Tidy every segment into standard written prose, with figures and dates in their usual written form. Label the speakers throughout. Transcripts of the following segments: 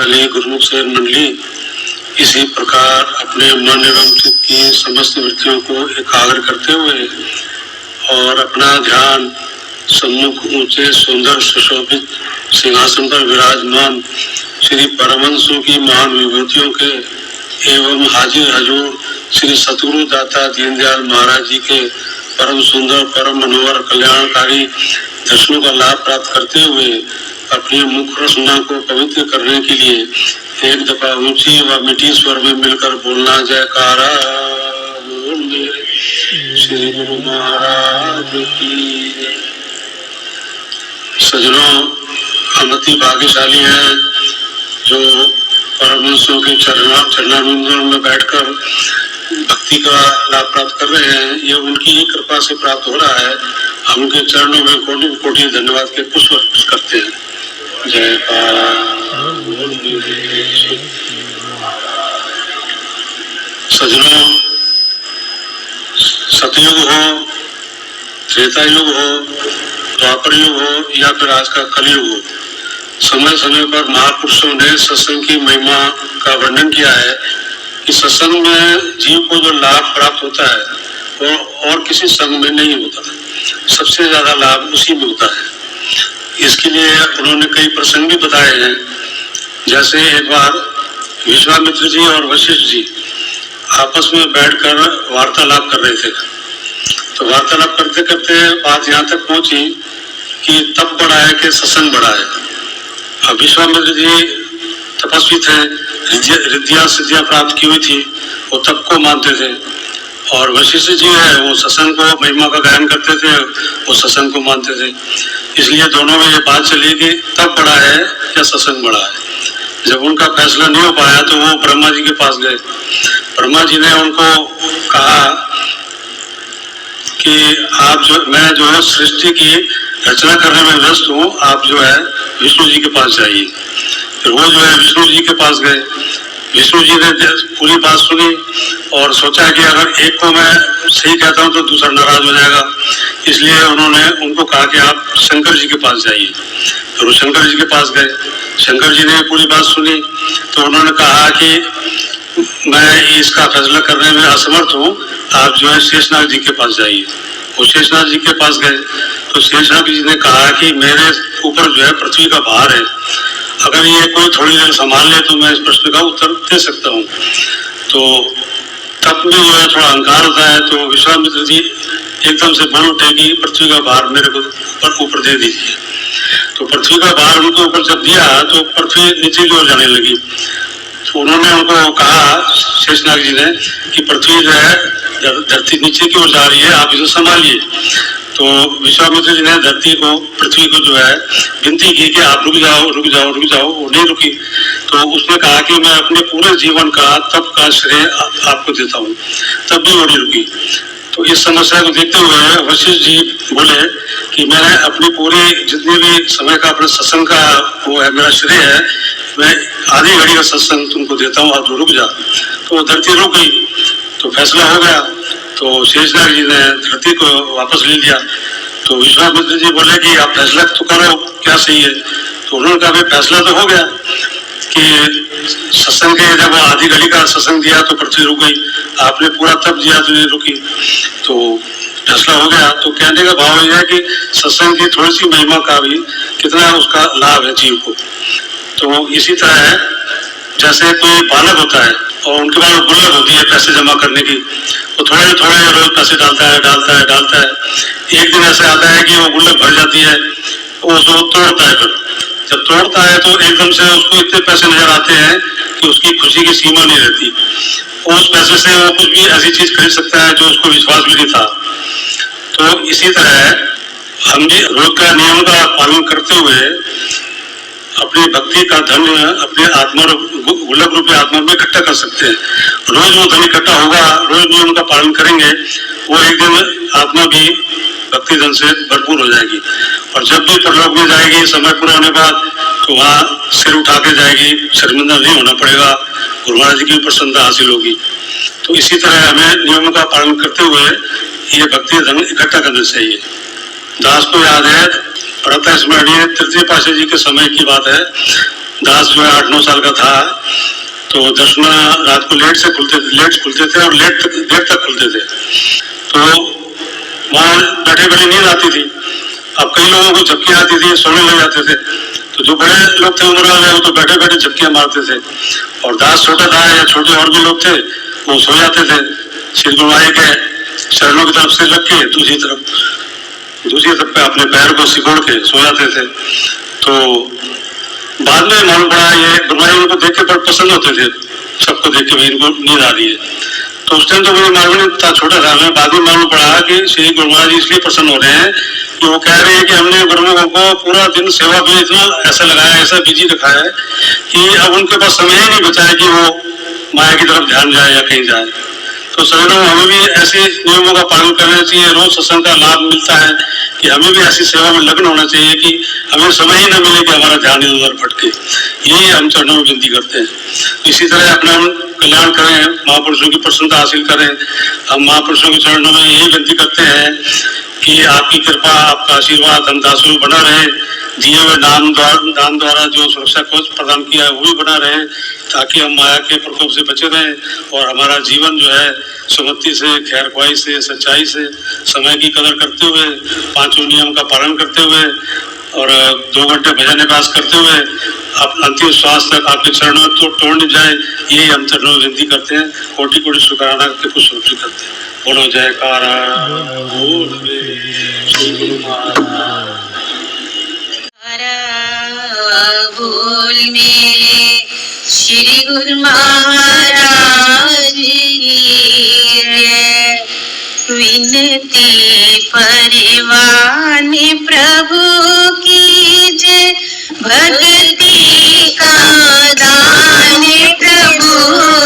Speaker 1: भाग्यशाली गुरुमुख से मंडली इसी प्रकार अपने मन एवं चित्त की समस्त वृत्तियों को एकाग्र करते हुए और अपना ध्यान सम्मुख ऊंचे सुंदर सुशोभित सिंहासन पर विराजमान श्री परमहंसों की महान विभूतियों के एवं हाजिर हजूर श्री सतगुरु दाता दीनदयाल महाराज जी के परम सुंदर परम मनोहर कल्याणकारी दर्शनों का लाभ प्राप्त करते हुए अपनी मुख रसना को पवित्र करने के लिए एक दफा ऊंची व मीठी स्वर में मिलकर बोलना जयकारा बोल मेरे श्री गुरु महाराज की। सज्जनों, हम अति भाग्यशाली हैं जो परमहंसों के चरणारविंदों में बैठकर भक्ति का लाभ प्राप्त कर रहे हैं। ये उनकी ही कृपा से प्राप्त हो रहा है। हम उनके चरणों में कोटि कोटि धन्यवाद के पुष्प अर्पित करते हैं। जयकारा। सज्जनों, सतयुग हो, त्रेता युग हो, द्वापर युग हो या फिर आज का कलयुग हो, समय समय पर महापुरुषों ने सत्संग की महिमा का वर्णन किया है कि सत्संग में जीव को जो लाभ प्राप्त होता है वो और किसी संग में नहीं होता। सबसे ज्यादा लाभ उसी में होता है। इसके लिए उन्होंने कई प्रसंग भी बताए हैं। जैसे एक बार विश्वामित्र जी और वशिष्ठ जी आपस में बैठकर वार्तालाप कर रहे थे। तो वार्तालाप करते करते बात यहाँ तक पहुंची कि तप बड़ा है कि सत्संग बड़ा है। अब विश्वामित्र जी तपस्वी थे, रिद्धियां सिद्धियां प्राप्त की हुई थी, वो तप को मानते थे। और वशिष्ठ जी है वो सत्संग को, महिमा का गायन करते थे, वो सत्संग को मानते थे। इसलिए दोनों में ये बात चली कि तप बड़ा है या सत्संग बड़ा है। जब उनका फैसला नहीं हो पाया तो वो ब्रह्मा जी के पास गए। ब्रह्मा जी ने उनको कहा कि आप मैं जो है सृष्टि की रचना करने में व्यस्त हूँ, आप जो है विष्णु जी के पास जाइए। फिर वो जो है विष्णु जी के पास गए। विष्णु जी ने पूरी बात सुनी और सोचा कि अगर एक को मैं सही कहता हूँ तो दूसरा नाराज हो जाएगा। इसलिए उन्होंने उनको कहा कि आप शंकर जी के पास जाइए। फिर वो शंकर जी के पास गए। शंकर जी ने पूरी बात सुनी तो उन्होंने कहा कि मैं इसका फैसला करने में असमर्थ हूँ, आप जो है शेषनाग जी के पास जाइए। वो शेषनाग जी के पास गए तो शेषनाग जी ने कहा कि मेरे ऊपर जो है पृथ्वी का भार है, अगर ये कोई थोड़ी देर संभाल ले तो मैं इस प्रश्न का उत्तर दे सकता हूँ। तो तब में जो है थोड़ा अहंकार होता है। तो विश्वामित्र जी एकदम से बोल उठे कि पृथ्वी का भार मेरे को ऊपर दे दीजिए। तो पृथ्वी का भार उनके ऊपर जब दिया तो पृथ्वी नीचे की ओर जाने लगी। तो उन्होंने उनको कहा, शेषनाग जी ने, कि पृथ्वी जो है धरती नीचे की ओर जा रही है, आप इसे संभालिए। तो विश्वामित्र जी ने धरती को, पृथ्वी को जो है विनती की कि आप रुक जाओ रुक जाओ रुक जाओ। वो नहीं रुकी। तो उसने कहा कि मैं अपने पूरे जीवन का तप का श्रेय आपको देता हूँ, तब भी वो नहीं रुकी। तो इस समस्या को देखते हुए वशिष्ठ जी बोले कि मैं अपने पूरे जितने भी समय का अपने सत्संग का वो है मेरा श्रेय है, मैं आधी घड़ी का सत्संग तुमको देता हूँ, आप रुक जा। तो वो धरती रुक गई। तो फैसला हो गया। तो शेषनाग जी ने धरती को वापस ले लिया। तो विश्वामित्र जी बोले कि आप फैसला तो करो, क्या सही है। तो उन्होंने कहा भाई फैसला तो हो गया कि सत्संग के जब आधी घड़ी का सत्संग दिया तो पृथ्वी रुक गई, आपने पूरा तप दिया तो नहीं रुकी। तो फैसला हो गया। तो कहने का भाव यह है कि सत्संग की थोड़ी सी महिमा का भी कितना उसका लाभ है जीव को। तो इसी तरह है, जैसे कोई बालक होता है और उनके पास गुल्लक होती है पैसे जमा करने की, तो थोड़े थोड़े रोज पैसे डालता है। एक दिन ऐसे आता है कि वो गुल्लक भर जाती है, वो उसको तोड़ता है। फिर जब तोड़ता है तो एकदम से उसको इतने पैसे नजर आते हैं कि उसकी खुशी की सीमा नहीं रहती। उस पैसे से वो कुछ भी ऐसी चीज खरीद सकता है जो उसको विश्वास भी नहीं था। तो इसी तरह हम भी रोज का नियम का पालन करते हुए अपनी भक्ति का धन अपने आत्मा गुल्लक रूपी आत्मा में इकट्ठा कर सकते हैं। रोज वो धन इकट्ठा होगा, रोज नियम का पालन करेंगे, वो एक दिन आत्मा भी भक्ति धन से भरपूर हो जाएगी। और जब भी परलोक में जाएगी समय पूरा होने बाद तो वहाँ सिर उठा के जाएगी, शर्मिंदा नहीं होना पड़ेगा, गुरु महाराज जी की प्रसन्नता हासिल होगी। तो इसी तरह हमें नियमों का पालन करते हुए ये भक्ति धन इकट्ठा करना चाहिए। दास को याद है, प्रातः स्मरणीय तृतीय पातशाह जी के समय की बात है। दास जो है 8-9 साल का था, तो दर्शन रात को लेट खुलते थे और देर तक खुलते थे। तो वहाँ बैठे बैठे नींद आती थी। अब कई लोगों को झपकी आती थी, सोने लग जाते थे। तो जो बड़े लोग थे उम्र वाले, वो तो बैठे बैठे झपकियां मारते थे, और दास छोटा था या छोटे और भी लोग थे, वो सो जाते थे श्री गुरु महाराज के चरणों की तरफ से रख के दूसरी तरफ पे अपने पैर को सिकोड़ के सो जाते थे। तो बाद में मालूम पड़ा ये गुरु महाराज उनको देख के बड़े पसंद होते थे, सबको देख के भी इनको नींद आ रही है। तो उस टाइम तो मुझे मालूम नहीं था, छोटा था मैं। बाद में मालूम पड़ा कि श्री गुरु महाराज जी इसलिए प्रसन्न हो रहे हैं कि वो कह रहे हैं कि हमने गुरुमुखों को पूरा दिन सेवा में इतना ऐसा लगाया, ऐसा बिजी रखा है कि अब उनके पास समय ही नहीं बचा है कि वो माया की तरफ ध्यान जाए या कहीं जाए। तो सभी हमें भी ऐसे नियमों का पालन करना चाहिए। रोज सत्संग का लाभ मिलता है कि हमें भी ऐसी सेवा में लग्न होना चाहिए कि हमें समय ही न मिले कि हमारा ध्यान इधर उधर भटके। यही हम चरणों में विनती करते हैं। इसी तरह अपना हम कल्याण करें, महापुरुषों की प्रसन्नता हासिल करें। हम महापुरुषों के चरणों में यही विनती करते हैं कि आपकी कृपा, आपका आशीर्वाद हम दासों में बना रहे। दिए हुए दान द्वारा जो सुरक्षा कवच प्रदान किया है वो भी बना रहे, ताकि हम माया के प्रकोप से बचे रहें और हमारा जीवन जो है सुमति से, खैर ख्वाही से, सच्चाई से, समय की कदर करते हुए, 5 नियम का पालन करते हुए और 2 घंटे भजन निवास करते हुए अंतिम श्वास तक आपके चरणों में तो तोड़ नहीं जाए, यही हम चरणों में विनती करते हैं। कोटि कोटि शुक्राना करके कुछ शुक्र करते हैं। बोलो जयकारा
Speaker 2: बोल में श्री गुरु महाराज विनती परवान प्रभु की जय। भक्ति का दान प्रभु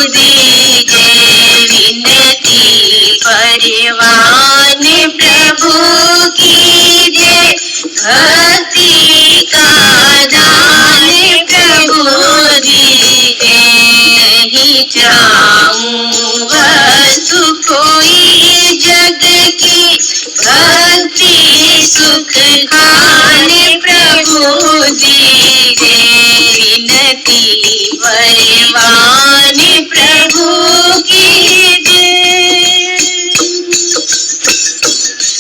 Speaker 2: दीजे। विनती परवान प्रभु की जय। भक्ति का दान प्रभु दीजे। नहीं चाहूं वस्तु कोई जग की, भक्ति सुख खाने प्रभु दीजे। विनती परवान प्रभु की जय।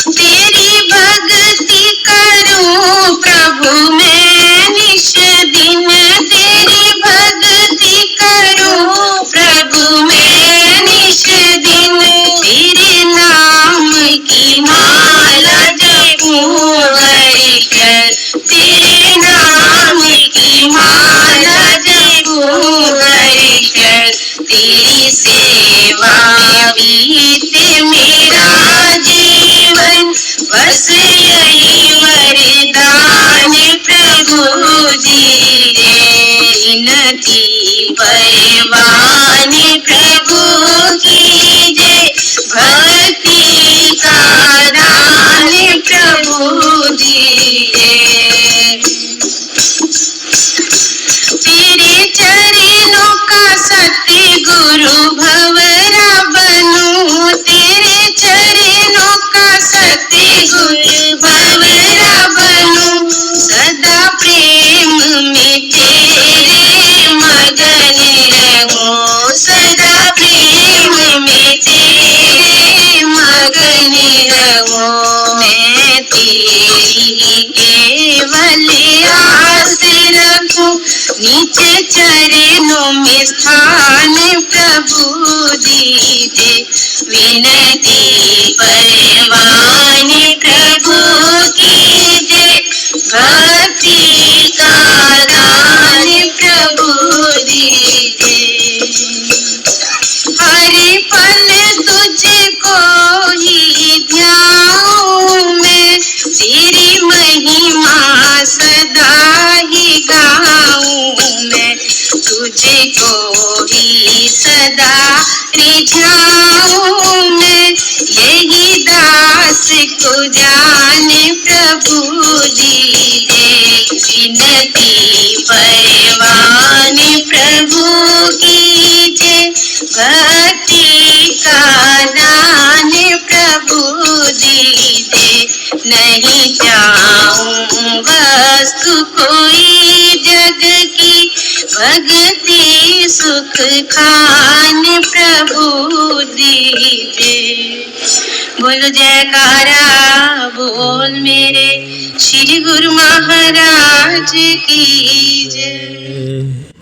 Speaker 2: तेरी भक्ति करूं प्रभु मैं निश दिन। तेरी भक्ति करूं प्रभु मैं निश दिन। तेरे नाम की माला जपूं हरिकर। तेरे नाम की माला जपूं हरिकर। तेरी सेवा बीते मेरा जीवन। बस यही वरदान प्रभु दीजे। विनती परवान प्रभु की जय। भक्ति का दान प्रभु दीजे। तेरे चरणों का सत्य गुरु भंवरा बनूं। तेरे चरणों का सत्य गुरु भंवरा बनूं। सदा प्रेम में तेरे मगन रहूं। सदा प्रेम में तेरे मगन रहूं। मैं तेरी केवल आस रखूं। नीचे चरणों में स्थान प्रभु दीजे। विनती परवान प्रभु की जय। भक्ति का दान प्रभु दीजे। हर पल तुझको ही ध्याऊं मैं। तेरी महिमा सदा ही गाऊं मैं। तुझको ही सदा रिझाऊं मैं। यही दास को जान प्रभु दीजे। विनती परवान प्रभु की जय। भक्ति का दान प्रभु दीजे। नहीं चाहूं वस्तु कोई जग की, भगति सुख खान प्रभु दीजे। बोलो जयकारा बोल मेरे श्री गुरु महाराज की जय।